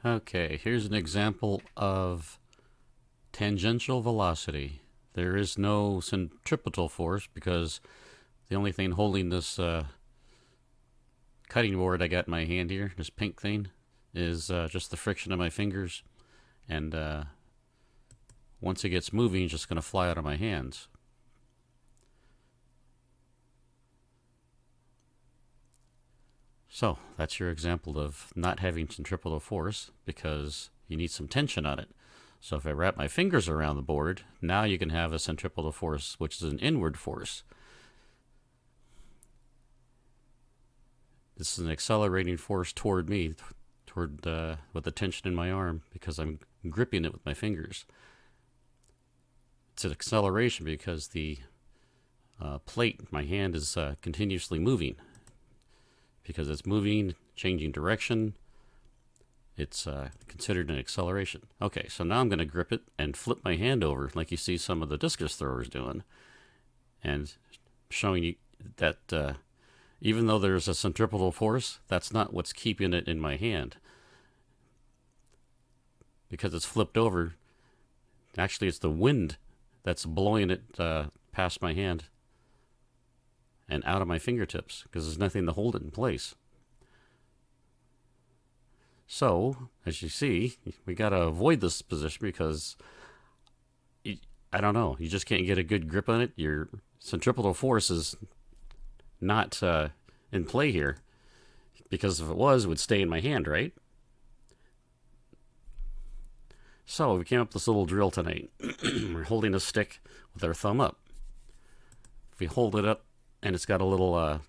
Okay, here's an example of tangential velocity. There is no centripetal force because the only thing holding this cutting board I got in my hand here, this pink thing, is just the friction of my fingers. And once it gets moving, it's just going to fly out of my hands. So that's your example of not having centripetal force because you need some tension on it. So if I wrap my fingers around the board, now you can have a centripetal force, which is an inward force. This is an accelerating force toward me, with the tension in my arm because I'm gripping it with my fingers. It's an acceleration because the plate, my hand, is continuously moving. Because it's moving, changing direction, it's considered an acceleration. Okay, so now I'm going to grip it and flip my hand over like you see some of the discus throwers doing. And showing you that even though there's a centripetal force, that's not what's keeping it in my hand. Because it's flipped over, actually it's the wind that's blowing it past my hand and out of my fingertips because there's nothing to hold it in place. So, as you see, we got to avoid this position because, I don't know, you just can't get a good grip on it. Your centripetal force is not in play here because if it was, it would stay in my hand, right? So, we came up with this little drill tonight. We're holding a stick with our thumb up. If we hold it up, and it's got a little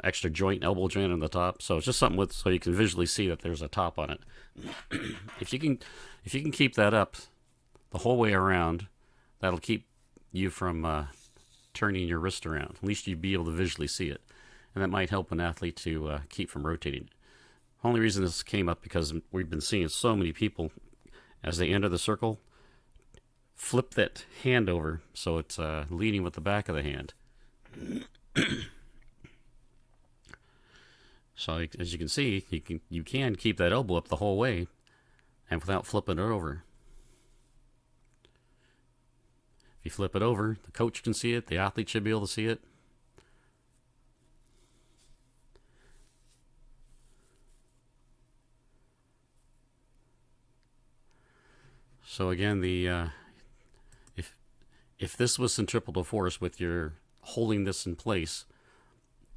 extra joint, elbow joint on the top. So it's just something with so you can visually see that there's a top on it. If you can keep that up the whole way around, that'll keep you from turning your wrist around. At least you'd be able to visually see it, and that might help an athlete to keep from rotating. The only reason this came up because we've been seeing so many people as they enter the circle flip that hand over so it's leading with the back of the hand. So as you can see, you can keep that elbow up the whole way and without flipping it over. If you flip it over, the coach can see it, the athlete should be able to see it. So again, if this was centripetal force with your holding this in place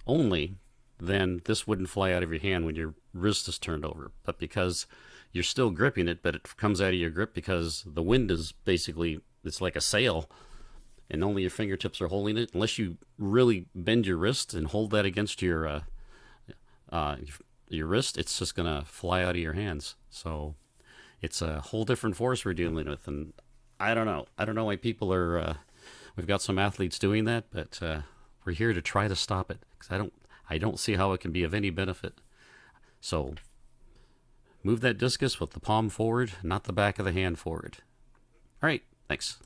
only, then this wouldn't fly out of your hand when your wrist is turned over. But because you're still gripping it, but it comes out of your grip because the wind is basically, it's like a sail, and only your fingertips are holding it. Unless you really bend your wrist and hold that against your wrist, it's just going to fly out of your hands. So it's a whole different force we're dealing with, and I don't know why people are... We've got some athletes doing that, but we're here to try to stop it because I don't see how it can be of any benefit. So move that discus with the palm forward, not the back of the hand forward. All right, thanks.